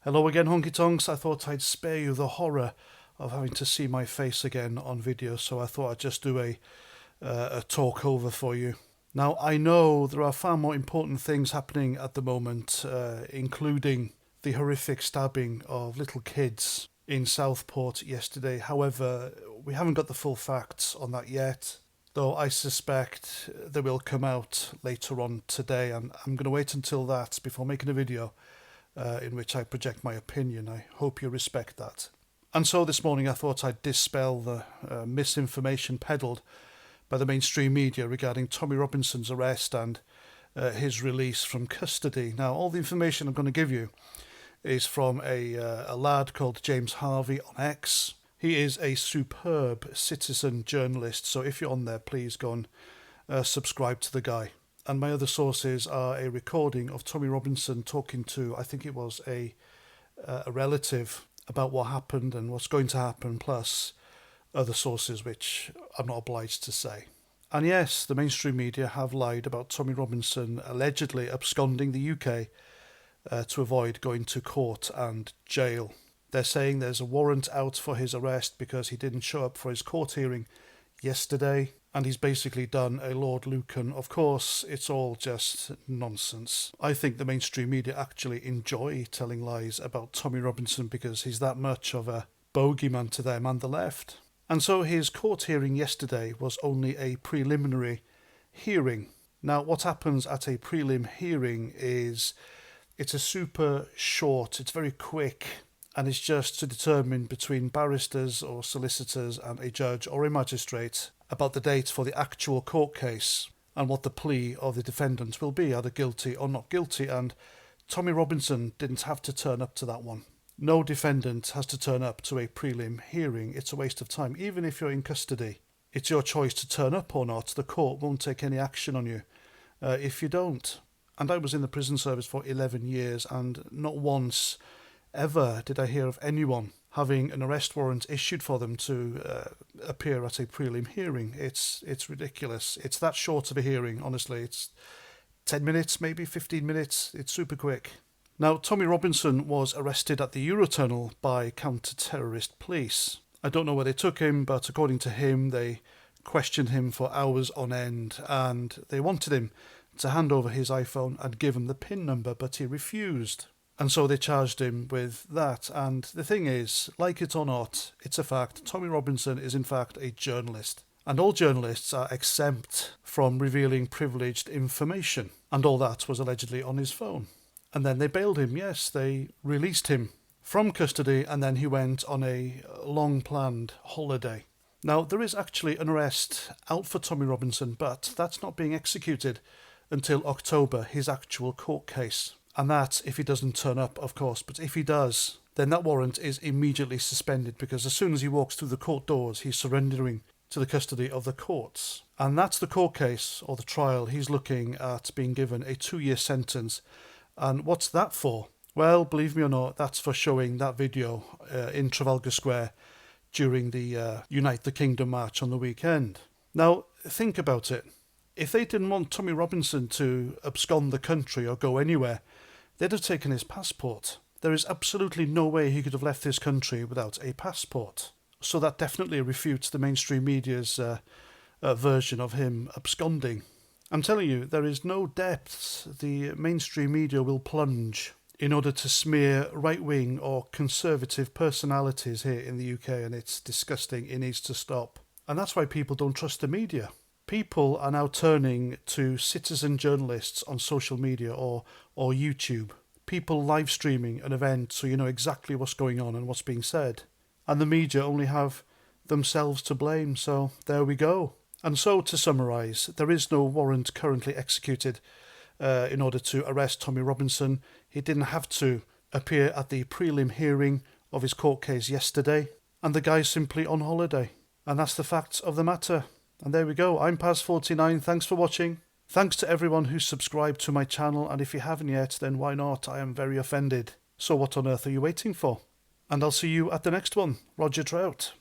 Hello again, honky tonks. I thought I'd spare you the horror of having to see my face again on video, so I thought I'd just do a talk over for you. Now, I know there are far more important things happening at the moment, including the horrific stabbing of little kids in Southport yesterday. However, we haven't got the full facts on that yet, though I suspect they will come out later on today, and I'm going to wait until that before making a video in which I project my opinion. I hope you respect that. And so this morning I thought I'd dispel the misinformation peddled by the mainstream media regarding Tommy Robinson's arrest and his release from custody. Now, all the information I'm going to give you is from a lad called James Harvey on X. He is a superb citizen journalist, so if you're on there, please go and subscribe to the guy. And my other sources are a recording of Tommy Robinson talking to, I think it was a relative, about what happened and what's going to happen, plus other sources which I'm not obliged to say. And yes, the mainstream media have lied about Tommy Robinson allegedly absconding the UK to avoid going to court and jail. They're saying there's a warrant out for his arrest because he didn't show up for his court hearing yesterday, and he's basically done a Lord Lucan. Of course, it's all just nonsense. I think the mainstream media actually enjoy telling lies about Tommy Robinson because he's that much of a bogeyman to them and the left. And so his court hearing yesterday was only a preliminary hearing. Now, what happens at a prelim hearing is it's a super short, it's very quick, and it's just to determine between barristers or solicitors and a judge or a magistrate about the date for the actual court case and what the plea of the defendant will be, either guilty or not guilty. And Tommy Robinson didn't have to turn up to that one. No defendant has to turn up to a prelim hearing. It's a waste of time. Even if you're in custody, it's your choice to turn up or not. The court won't take any action on you if you don't. And I was in the prison service for 11 years, and not once ever did I hear of anyone having an arrest warrant issued for them to appear at a prelim hearing. It's ridiculous. It's that short of a hearing, honestly. It's 10 minutes, maybe 15 minutes. It's super quick. Now, Tommy Robinson was arrested at the Eurotunnel by counter-terrorist police. I don't know where they took him, but according to him, they questioned him for hours on end, and they wanted him to hand over his iPhone and give him the PIN number, but he refused. And so they charged him with that. And the thing is, like it or not, it's a fact. Tommy Robinson is in fact a journalist. And all journalists are exempt from revealing privileged information. And all that was allegedly on his phone. And then they bailed him. Yes, they released him from custody, and then he went on a long-planned holiday. Now, there is actually an arrest out for Tommy Robinson, but that's not being executed until October, his actual court case. And that if he doesn't turn up, of course. But if he does, then that warrant is immediately suspended, because as soon as he walks through the court doors, he's surrendering to the custody of the courts. And that's the court case, or the trial. He's looking at being given a 2-year sentence. And what's that for? Well, believe me or not, that's for showing that video in Trafalgar Square during the Unite the Kingdom march on the weekend. Now, think about it. If they didn't want Tommy Robinson to abscond the country or go anywhere, they'd have taken his passport. There is absolutely no way he could have left this country without a passport. So that definitely refutes the mainstream media's version of him absconding. I'm telling you, there is no depths the mainstream media will plunge in order to smear right-wing or conservative personalities here in the UK, and it's disgusting. It needs to stop. And that's why people don't trust the media. People are now turning to citizen journalists on social media or YouTube. People live streaming an event so you know exactly what's going on and what's being said. And the media only have themselves to blame, so there we go. And so, to summarise, there is no warrant currently executed in order to arrest Tommy Robinson. He didn't have to appear at the prelim hearing of his court case yesterday, and the guy's simply on holiday. And that's the facts of the matter. And there we go. I'm Paz49. Thanks for watching. Thanks to everyone who's subscribed to my channel, and if you haven't yet, then why not? I am very offended. So what on earth are you waiting for? And I'll see you at the next one. Roger Trout.